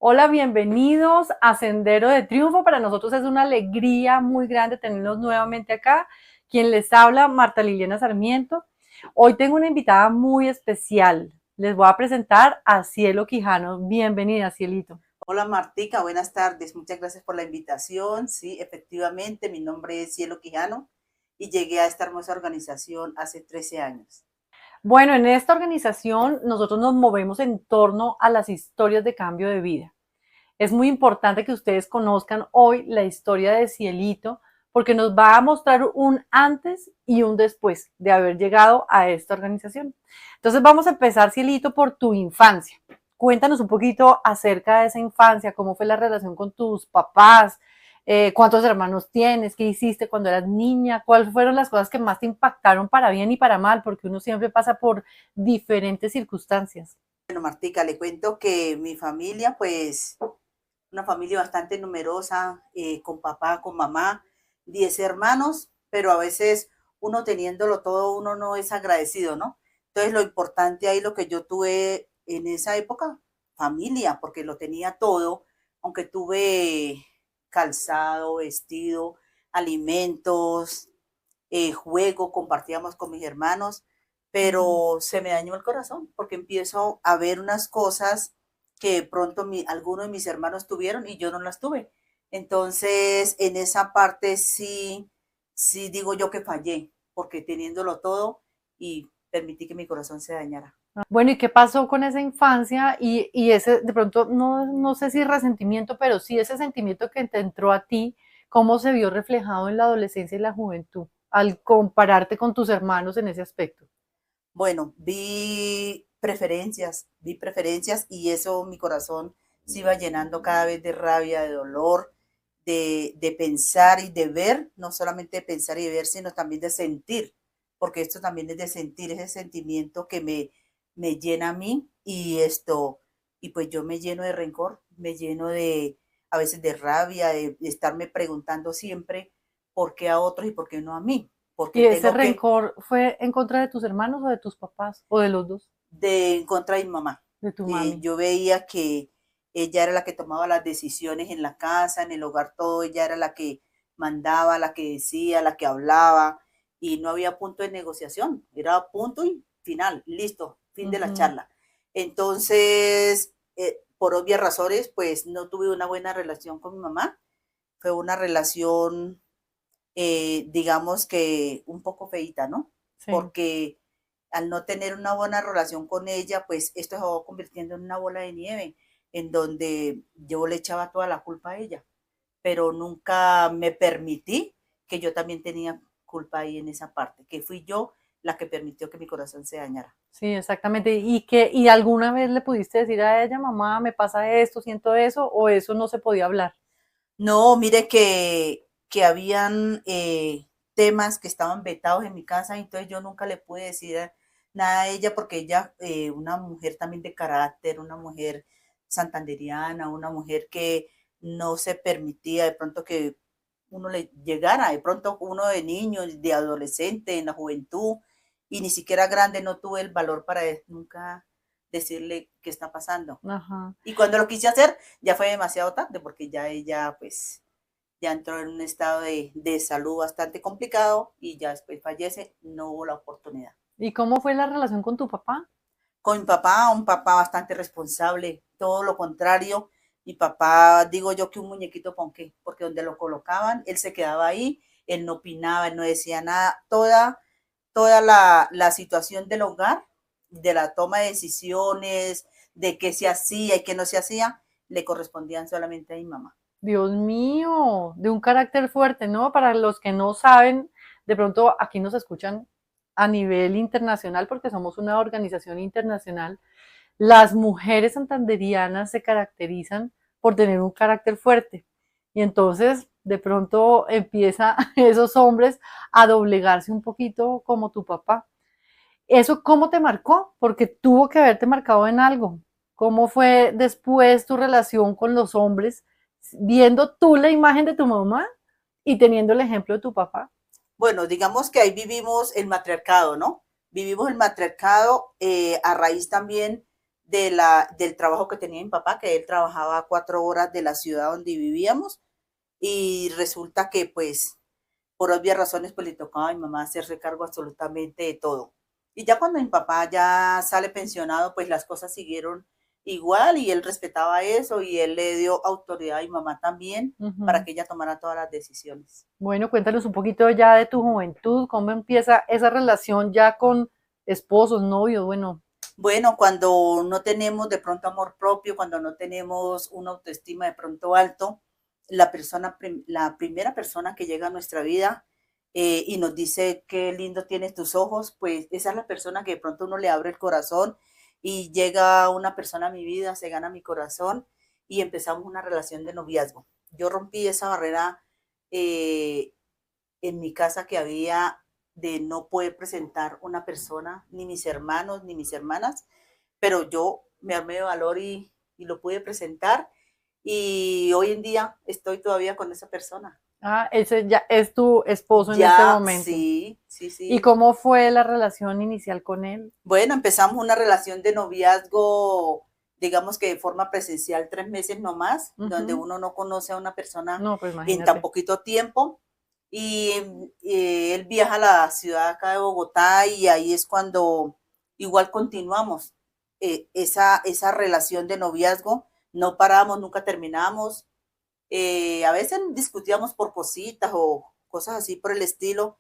Hola, bienvenidos a Sendero de Triunfo. Para nosotros es una alegría muy grande tenerlos nuevamente acá. Quien les habla, Marta Liliana Sarmiento. Hoy tengo una invitada muy especial. Les voy a presentar a Cielo Quijano. Bienvenida, Cielito. Hola Martica, buenas tardes. Muchas gracias por la invitación. Sí, efectivamente, mi nombre es Cielo Quijano y llegué a esta hermosa organización hace 13 años. Bueno, en esta organización nosotros nos movemos en torno a las historias de cambio de vida. Es muy importante que ustedes conozcan hoy la historia de Cielito porque nos va a mostrar un antes y un después de haber llegado a esta organización. Entonces vamos a empezar, Cielito, por tu infancia. Cuéntanos un poquito acerca de esa infancia, cómo fue la relación con tus papás, cuántos hermanos tienes, qué hiciste cuando eras niña, cuáles fueron las cosas que más te impactaron para bien y para mal, porque uno siempre pasa por diferentes circunstancias. Bueno, Martica, le cuento que mi familia, pues, una familia bastante numerosa, con papá, con mamá, 10 hermanos, pero a veces uno teniéndolo todo, uno no es agradecido, ¿no? Entonces, lo importante ahí, lo que yo tuve en esa época, familia, porque lo tenía todo, aunque tuve calzado, vestido, alimentos, juego, compartíamos con mis hermanos, pero se me dañó el corazón porque empiezo a ver unas cosas que de pronto algunos de mis hermanos tuvieron y yo no las tuve. Entonces, en esa parte sí digo yo que fallé, porque teniéndolo todo y permití que mi corazón se dañara. Bueno, ¿y qué pasó con esa infancia y ese, de pronto, no sé si resentimiento, pero sí ese sentimiento que te entró a ti, cómo se vio reflejado en la adolescencia y la juventud al compararte con tus hermanos en ese aspecto? Bueno, vi preferencias y eso mi corazón se iba llenando cada vez de rabia, de dolor, de pensar y de ver, no solamente de pensar y de ver, sino también de sentir, porque esto también es de sentir ese sentimiento que me llena a mí y pues yo me lleno de rencor, me lleno a veces de rabia, de estarme preguntando siempre por qué a otros y por qué no a mí, porque ¿Y ese tengo que rencor fue en contra de tus hermanos o de tus papás o de los dos, de en contra de mi mamá. de tu mami? Yo veía que ella era la que tomaba las decisiones en la casa, en el hogar, todo, ella era la que mandaba, la que decía, la que hablaba, y no había punto de negociación, era punto y final, listo, fin de la Ujú. charla. Entonces, por obvias razones, pues no tuve una buena relación con mi mamá, fue una relación, digamos que un poco feita, ¿no? Sí. Porque al no tener una buena relación con ella, pues esto se va convirtiendo en una bola de nieve, en donde yo le echaba toda la culpa a ella, pero nunca me permití que yo también tenía culpa ahí en esa parte, que fui yo la que permitió que mi corazón se dañara. Sí, exactamente. ¿Y alguna vez le pudiste decir a ella, mamá, me pasa esto, siento eso, o eso no se podía hablar? No, mire que habían temas que estaban vetados en mi casa, entonces yo nunca le pude decir nada a ella porque ella, una mujer también de carácter, una mujer santanderiana, una mujer que no se permitía de pronto que uno le llegara, de pronto uno de niño, de adolescente, en la juventud, y ni siquiera grande, no tuve el valor para nunca decirle qué está pasando. Ajá. Y cuando lo quise hacer, ya fue demasiado tarde porque ya ella, pues, ya entró en un estado de salud bastante complicado y ya después fallece, no hubo la oportunidad. ¿Y cómo fue la relación con tu papá? Con mi papá, un papá bastante responsable, todo lo contrario. Mi papá, digo yo que un muñequito ponqué, porque donde lo colocaban, él se quedaba ahí, él no opinaba, él no decía nada. Toda la situación del hogar, de la toma de decisiones, de qué se hacía y qué no se hacía, le correspondían solamente a mi mamá. Dios mío, de un carácter fuerte, ¿no? Para los que no saben, de pronto aquí nos escuchan a nivel internacional porque somos una organización internacional. Las mujeres santanderianas se caracterizan por tener un carácter fuerte y entonces de pronto empieza esos hombres a doblegarse un poquito como tu papá. ¿Eso cómo te marcó? Porque tuvo que haberte marcado en algo. ¿Cómo fue después tu relación con los hombres, viendo tú la imagen de tu mamá y teniendo el ejemplo de tu papá? Bueno, digamos que ahí vivimos el matriarcado, ¿no? Vivimos el matriarcado a raíz también del trabajo que tenía mi papá, que él trabajaba a 4 horas de la ciudad donde vivíamos, y resulta que pues por obvias razones pues le tocaba a mi mamá hacerse cargo absolutamente de todo. Y ya cuando mi papá ya sale pensionado, pues las cosas siguieron igual y él respetaba eso y él le dio autoridad a mi mamá también para Ujú. que ella tomara todas las decisiones. Bueno, cuéntanos un poquito ya de tu juventud, cómo empieza esa relación ya con esposos, novios, bueno. Bueno, cuando no tenemos de pronto amor propio, cuando no tenemos una autoestima de pronto alto, la primera persona que llega a nuestra vida y nos dice qué lindo tienes tus ojos, pues esa es la persona que de pronto uno le abre el corazón y llega una persona a mi vida, se gana mi corazón y empezamos una relación de noviazgo. Yo rompí esa barrera eh, en mi casa que había de no poder presentar una persona, ni mis hermanos, ni mis hermanas, pero yo me armé de valor y lo pude presentar y hoy en día estoy todavía con esa persona. Ah, ese ya es tu esposo en este Ya, momento. sí, sí, ¿Y sí. cómo fue la relación inicial con él? Bueno, empezamos una relación de noviazgo, digamos que de forma presencial 3 meses nomás, donde Ujú. uno no conoce a una persona No, pues en tan imagínate. poquito tiempo. Y él viaja a la ciudad acá de Bogotá y ahí es cuando igual continuamos esa relación de noviazgo. No paramos, nunca terminamos. A veces discutíamos por cositas o cosas así por el estilo,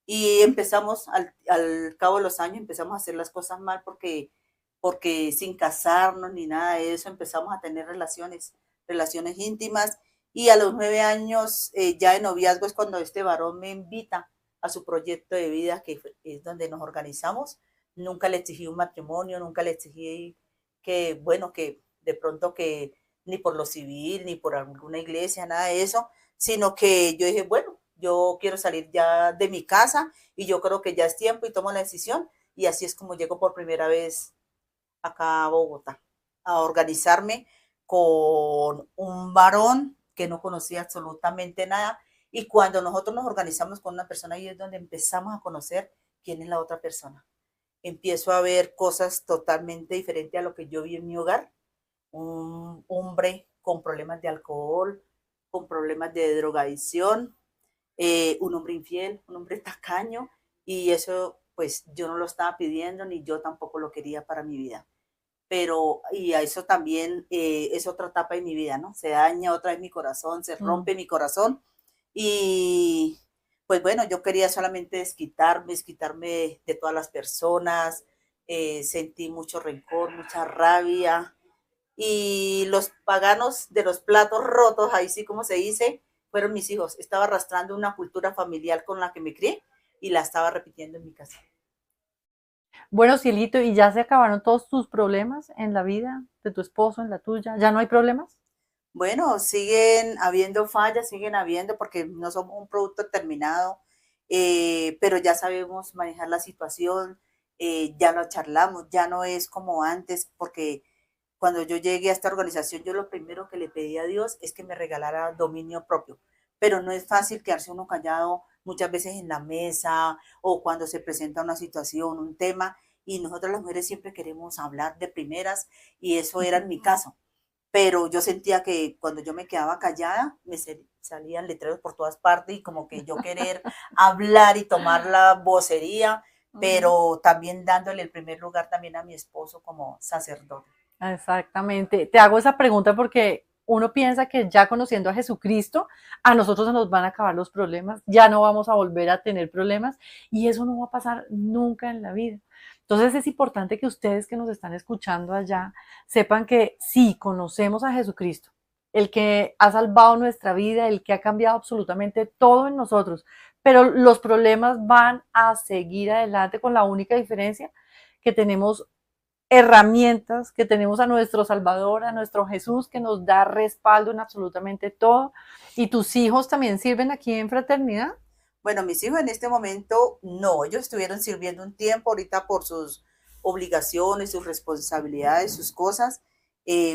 y empezamos, al cabo de los años, empezamos a hacer las cosas mal porque sin casarnos ni nada de eso, empezamos a tener relaciones íntimas. Y a los 9 años ya de noviazgo es cuando este varón me invita a su proyecto de vida, que es donde nos organizamos. Nunca le exigí un matrimonio, nunca le exigí que, bueno, que de pronto que ni por lo civil, ni por alguna iglesia, nada de eso, sino que yo dije, bueno, yo quiero salir ya de mi casa y yo creo que ya es tiempo y tomo la decisión y así es como llego por primera vez acá a Bogotá a organizarme con un varón que no conocía absolutamente nada y cuando nosotros nos organizamos con una persona ahí es donde empezamos a conocer quién es la otra persona. Empiezo a ver cosas totalmente diferentes a lo que yo vi en mi hogar, un hombre con problemas de alcohol, con problemas de drogadicción, un hombre infiel, un hombre tacaño, y eso pues yo no lo estaba pidiendo ni yo tampoco lo quería para mi vida. Pero, y a eso también es otra etapa de mi vida, ¿no? Se daña otra vez mi corazón, se Mm. rompe mi corazón y pues bueno, yo quería solamente desquitarme de todas las personas, sentí mucho rencor, mucha rabia, y los paganos de los platos rotos, ahí sí como se dice, fueron mis hijos. Estaba arrastrando una cultura familiar con la que me crié y la estaba repitiendo en mi casa. Bueno, Cielito, ¿y ya se acabaron todos tus problemas en la vida de tu esposo, en la tuya? ¿Ya no hay problemas? Bueno, siguen habiendo fallas, siguen habiendo porque no somos un producto terminado, pero ya sabemos manejar la situación, ya lo charlamos, ya no es como antes, porque cuando yo llegué a esta organización, yo lo primero que le pedí a Dios es que me regalara dominio propio, pero no es fácil quedarse uno callado muchas veces en la mesa o cuando se presenta una situación, un tema, y nosotras las mujeres siempre queremos hablar de primeras y eso era en mi caso, pero yo sentía que cuando yo me quedaba callada, salían letreros por todas partes y como que yo querer hablar y tomar la vocería, Ujú. pero también dándole el primer lugar también a mi esposo como sacerdote. Exactamente. Te hago esa pregunta porque uno piensa que ya conociendo a Jesucristo, a nosotros se nos van a acabar los problemas, ya no vamos a volver a tener problemas y eso no va a pasar nunca en la vida. Entonces es importante que ustedes que nos están escuchando allá sepan que sí, conocemos a Jesucristo, el que ha salvado nuestra vida, el que ha cambiado absolutamente todo en nosotros, pero los problemas van a seguir adelante con la única diferencia que tenemos herramientas, que tenemos a nuestro Salvador, a nuestro Jesús, que nos da respaldo en absolutamente todo. ¿Y tus hijos también sirven aquí en fraternidad? Bueno, mis hijos en este momento no, ellos estuvieron sirviendo un tiempo ahorita por sus obligaciones, sus responsabilidades, sus cosas,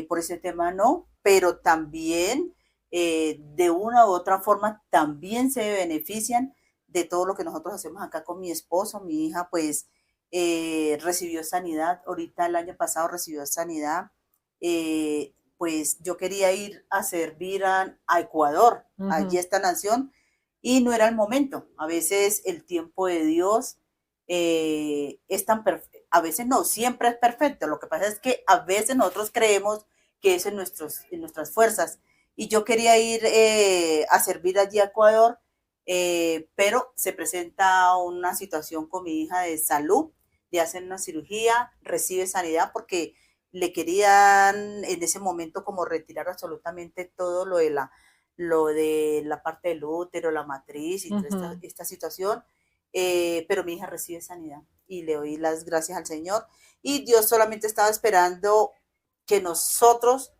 por ese tema no, pero también de una u otra forma también se benefician de todo lo que nosotros hacemos acá con mi esposo, mi hija, pues recibió sanidad, ahorita el año pasado recibió sanidad. Pues yo quería ir a servir a Ecuador, allí esta nación, y no era el momento. A veces el tiempo de Dios es tan perfecto, a veces no, siempre es perfecto. Lo que pasa es que a veces nosotros creemos que es en nuestras fuerzas. Y yo quería ir a servir allí a Ecuador, pero se presenta una situación con mi hija de salud, le hacen una cirugía, recibe sanidad porque le querían en ese momento como retirar absolutamente todo lo de la parte del útero, la matriz y toda esta situación, pero mi hija recibe sanidad y le doy las gracias al Señor. Y Dios solamente estaba esperando que nosotros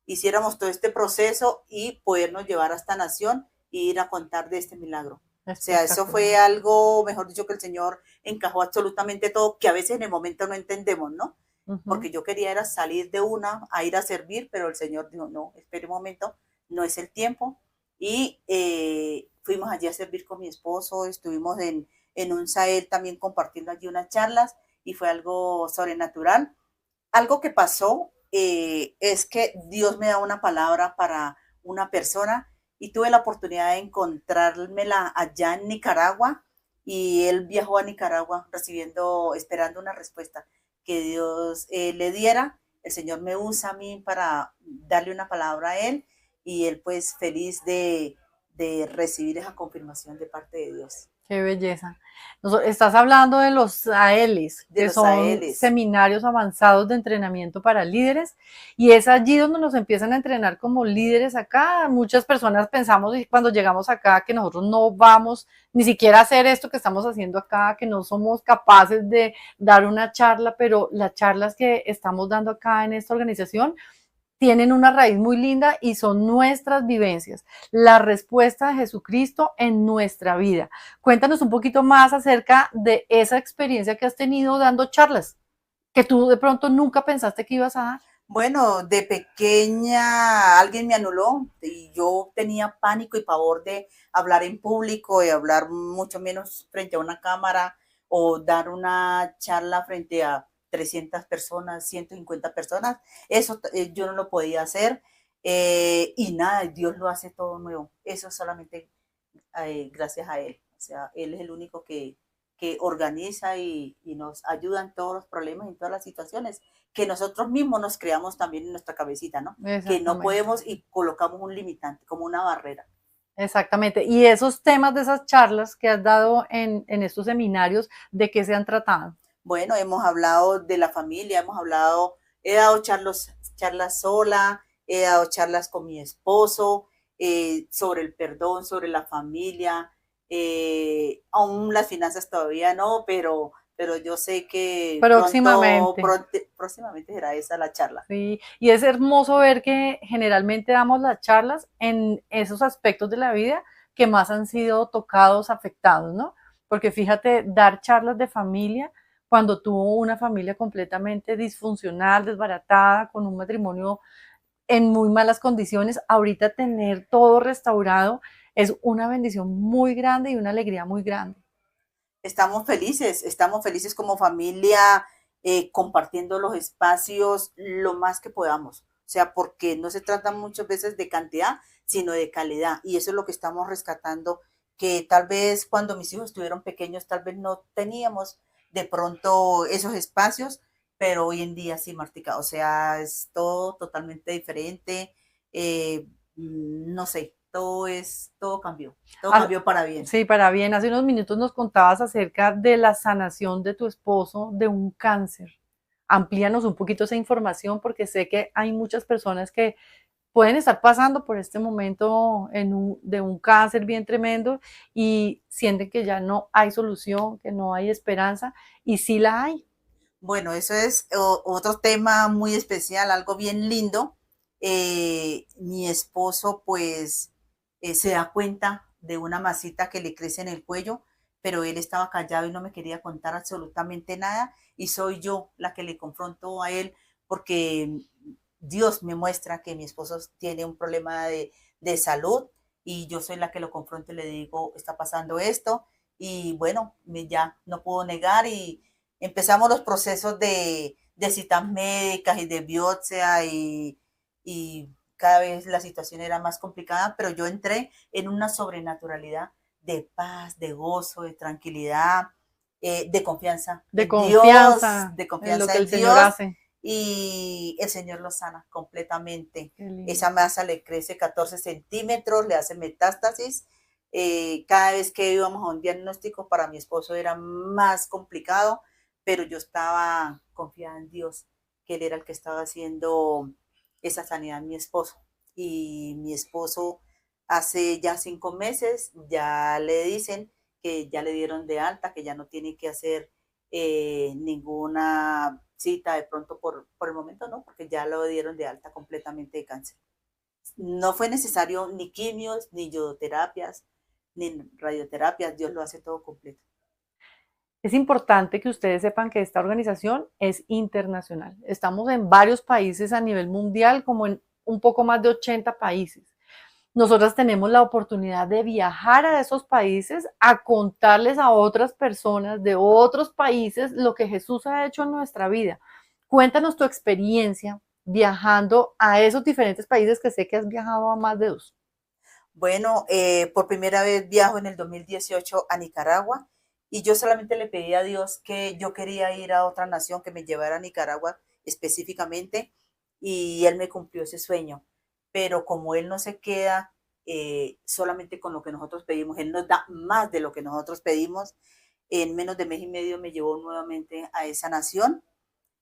hiciéramos todo este proceso y podernos llevar a esta nación e ir a contar de este milagro. O sea, eso fue algo, mejor dicho, que el Señor encajó absolutamente todo, que a veces en el momento no entendemos, ¿no? Porque yo quería era salir de una a ir a servir, pero el Señor dijo, no, espere un momento, no es el tiempo. Y fuimos allí a servir con mi esposo, estuvimos en un Sahel también compartiendo allí unas charlas y fue algo sobrenatural. Algo que pasó es que Dios me da una palabra para una persona y tuve la oportunidad de encontrármela allá en Nicaragua y él viajó a Nicaragua recibiendo, esperando una respuesta que Dios le diera. El Señor me usa a mí para darle una palabra a él y él pues feliz de recibir esa confirmación de parte de Dios. Qué belleza. Estás hablando de los AELs, que son seminarios avanzados de entrenamiento para líderes, y es allí donde nos empiezan a entrenar como líderes acá. Muchas personas pensamos cuando llegamos acá que nosotros no vamos ni siquiera a hacer esto que estamos haciendo acá, que no somos capaces de dar una charla, pero las charlas que estamos dando acá en esta organización tienen una raíz muy linda y son nuestras vivencias, la respuesta de Jesucristo en nuestra vida. Cuéntanos un poquito más acerca de esa experiencia que has tenido dando charlas, que tú de pronto nunca pensaste que ibas a dar. Bueno, de pequeña alguien me anuló y yo tenía pánico y pavor de hablar en público, de hablar mucho menos frente a una cámara o dar una charla frente a 300 personas, 150 personas. Eso yo no lo podía hacer y nada, Dios lo hace todo nuevo. Eso solamente gracias a Él. O sea, Él es el único que organiza y nos ayuda en todos los problemas, en todas las situaciones que nosotros mismos nos creamos también en nuestra cabecita, ¿no? Que no podemos y colocamos un limitante, como una barrera. Exactamente. Y esos temas de esas charlas que has dado en estos seminarios, ¿de qué se han tratado? Bueno, hemos hablado de la familia, hemos hablado, he dado charlas sola, he dado charlas con mi esposo, sobre el perdón, sobre la familia, aún las finanzas todavía no, pero yo sé que próximamente será esa la charla. Sí, y es hermoso ver que generalmente damos las charlas en esos aspectos de la vida que más han sido tocados, afectados, ¿no? Porque fíjate, dar charlas de familia cuando tuvo una familia completamente disfuncional, desbaratada, con un matrimonio en muy malas condiciones, ahorita tener todo restaurado es una bendición muy grande y una alegría muy grande. Estamos felices como familia, compartiendo los espacios lo más que podamos. O sea, porque no se trata muchas veces de cantidad, sino de calidad. Y eso es lo que estamos rescatando, que tal vez cuando mis hijos estuvieron pequeños, tal vez no teníamos de pronto esos espacios, pero hoy en día sí, Martica. O sea, es todo totalmente diferente. No sé, todo cambió para bien. Sí, para bien. Hace unos minutos nos contabas acerca de la sanación de tu esposo de un cáncer. Amplíanos un poquito esa información porque sé que hay muchas personas que pueden estar pasando por este momento de un cáncer bien tremendo y sienten que ya no hay solución, que no hay esperanza, y sí la hay. Bueno, eso es otro tema muy especial, algo bien lindo. Mi esposo pues se da cuenta de una masita que le crece en el cuello, pero él estaba callado y no me quería contar absolutamente nada y soy yo la que le confronto a él porque Dios me muestra que mi esposo tiene un problema de salud y yo soy la que lo confronto y le digo, está pasando esto y bueno, ya no puedo negar Empezamos los procesos de citas médicas y de biopsia y cada vez la situación era más complicada, pero yo entré en una sobrenaturalidad de paz, de gozo, de tranquilidad, de confianza de en lo confianza que en el Señor Dios, hace. y el Señor lo sana completamente. Qué lindo. Esa masa le crece 14 centímetros, le hace metástasis. Cada vez que íbamos a un diagnóstico para mi esposo era más complicado, pero yo estaba confiada en Dios, que Él era el que estaba haciendo esa sanidad en mi esposo. Y mi esposo hace ya 5 meses ya le dicen que ya le dieron de alta, que ya no tiene que hacer ninguna cita de pronto por el momento, no, porque ya lo dieron de alta completamente de cáncer. No fue necesario ni quimios, ni yodoterapias, ni radioterapias, Dios lo hace todo completo. Es importante que ustedes sepan que esta organización es internacional. Estamos en varios países a nivel mundial, como en un poco más de 80 países. Nosotras tenemos la oportunidad de viajar a esos países a contarles a otras personas de otros países lo que Jesús ha hecho en nuestra vida. Cuéntanos tu experiencia viajando a esos diferentes países, que sé que has viajado a más de dos. Bueno, por primera vez viajo en el 2018 a Nicaragua y yo solamente le pedí a Dios que yo quería ir a otra nación, que me llevara a Nicaragua específicamente, y Él me cumplió ese sueño. Pero como Él no se queda solamente con lo que nosotros pedimos, Él nos da más de lo que nosotros pedimos. En menos de mes y medio me llevó nuevamente a esa nación,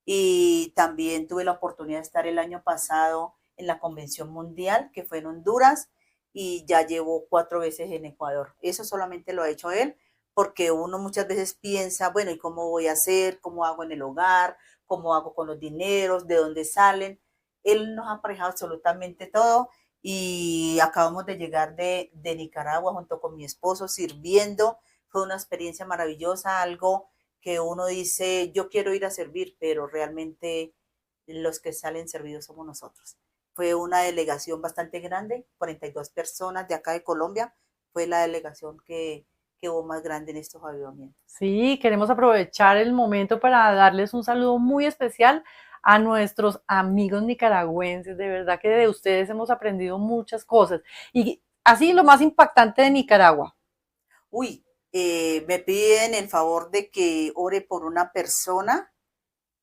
y también tuve la oportunidad de estar el año pasado en la Convención Mundial, que fue en Honduras, y ya llevo 4 veces en Ecuador. Eso solamente lo ha hecho él, porque uno muchas veces piensa, bueno, ¿y cómo voy a hacer? ¿Cómo hago en el hogar? ¿Cómo hago con los dineros? ¿De dónde salen? Él nos ha aparejado absolutamente todo, y acabamos de llegar de Nicaragua junto con mi esposo sirviendo. Fue una experiencia maravillosa, algo que uno dice, yo quiero ir a servir, pero realmente los que salen servidos somos nosotros. Fue una delegación bastante grande, 42 personas de acá de Colombia, fue la delegación que hubo más grande en estos avivamientos. Sí, queremos aprovechar el momento para darles un saludo muy especial a nuestros amigos nicaragüenses. De verdad que de ustedes hemos aprendido muchas cosas. Y así lo más impactante de Nicaragua. Uy, me piden el favor de que ore por una persona.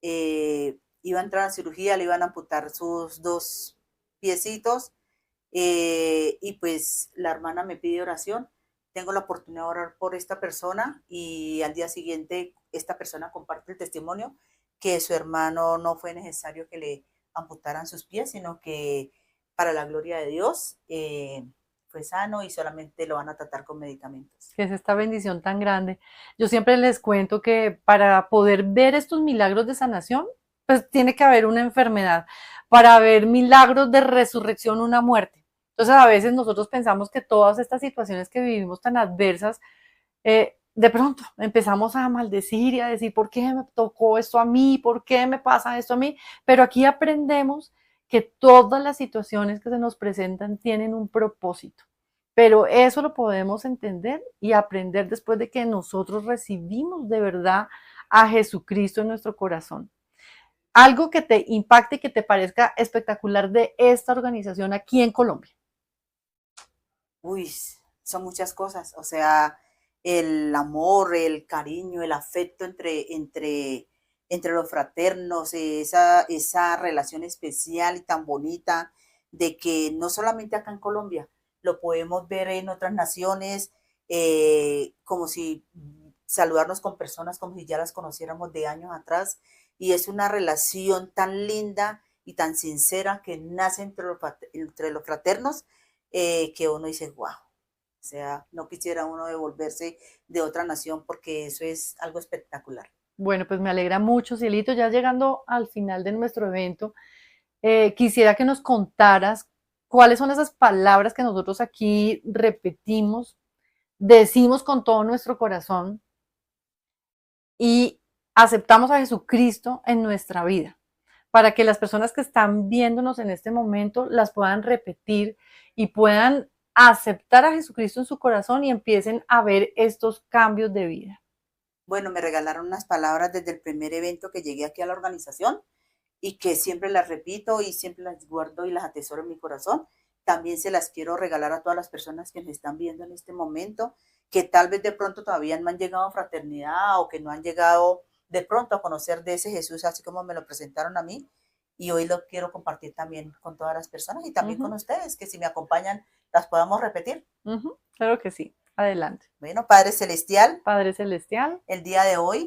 Iba a entrar a cirugía, le iban a amputar sus 2 piecitos, y pues la hermana me pide oración. Tengo la oportunidad de orar por esta persona, y al día siguiente esta persona comparte el testimonio que su hermano no fue necesario que le amputaran sus pies, sino que para la gloria de Dios fue sano y solamente lo van a tratar con medicamentos. Que es esta bendición tan grande. Yo siempre les cuento que para poder ver estos milagros de sanación, pues tiene que haber una enfermedad. Para ver milagros de resurrección, una muerte. Entonces a veces nosotros pensamos que todas estas situaciones que vivimos tan adversas, de pronto empezamos a maldecir y a decir, ¿por qué me tocó esto a mí? ¿Por qué me pasa esto a mí? Pero aquí aprendemos que todas las situaciones que se nos presentan tienen un propósito. Pero eso lo podemos entender y aprender después de que nosotros recibimos de verdad a Jesucristo en nuestro corazón. Algo que te impacte y que te parezca espectacular de esta organización aquí en Colombia. Uy, son muchas cosas, o sea, el amor, el cariño, el afecto entre los fraternos, esa relación especial y tan bonita, de que no solamente acá en Colombia, lo podemos ver en otras naciones, como si saludarnos con personas como si ya las conociéramos de años atrás, y es una relación tan linda y tan sincera que nace entre los fraternos, que uno dice, wow, o sea, no quisiera uno devolverse de otra nación, porque eso es algo espectacular. Bueno, pues me alegra mucho, Cielito, ya llegando al final de nuestro evento, quisiera que nos contaras cuáles son esas palabras que nosotros aquí repetimos, decimos con todo nuestro corazón y aceptamos a Jesucristo en nuestra vida, para que las personas que están viéndonos en este momento las puedan repetir y puedan aceptar a Jesucristo en su corazón y empiecen a ver estos cambios de vida. Bueno, me regalaron unas palabras desde el primer evento que llegué aquí a la organización y que siempre las repito y siempre las guardo y las atesoro en mi corazón. También se las quiero regalar a todas las personas que me están viendo en este momento, que tal vez de pronto todavía no han llegado a fraternidad o que no han llegado de pronto a conocer de ese Jesús así como me lo presentaron a mí. Y hoy lo quiero compartir también con todas las personas y también con ustedes, que si me acompañan las podamos repetir. Claro que sí. Adelante. Bueno, Padre Celestial, Padre Celestial, el día de hoy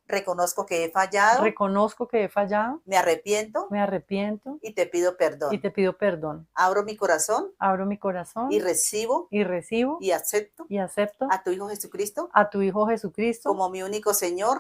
reconozco que he fallado, me arrepiento y te pido perdón. te pido perdón. Abro mi corazón Y recibo y acepto acepto a tu Hijo Jesucristo a tu Hijo Jesucristo como mi único Señor,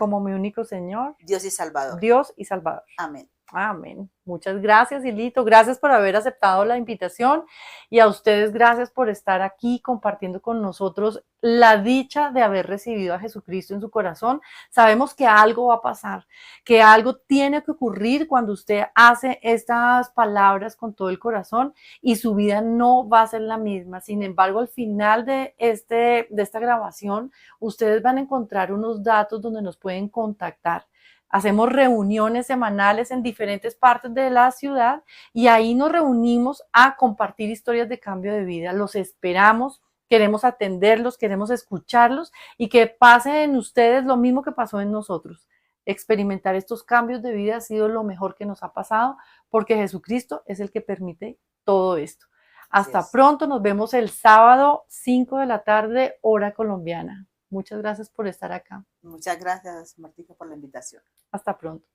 Señor, Dios y Salvador. Dios y Salvador. Amén. Amén. Muchas gracias, Hilito. Gracias por haber aceptado la invitación y a ustedes gracias por estar aquí compartiendo con nosotros la dicha de haber recibido a Jesucristo en su corazón. Sabemos que algo va a pasar, que algo tiene que ocurrir cuando usted hace estas palabras con todo el corazón y su vida no va a ser la misma. Sin embargo, al final de esta grabación, ustedes van a encontrar unos datos donde nos pueden contactar. Hacemos reuniones semanales en diferentes partes de la ciudad y ahí nos reunimos a compartir historias de cambio de vida. Los esperamos, queremos atenderlos, queremos escucharlos y que pase en ustedes lo mismo que pasó en nosotros. Experimentar estos cambios de vida ha sido lo mejor que nos ha pasado porque Jesucristo es el que permite todo esto. Hasta pronto, nos vemos el sábado 5 de la tarde, hora colombiana. Muchas gracias por estar acá. Muchas gracias, Martica, por la invitación. Hasta pronto.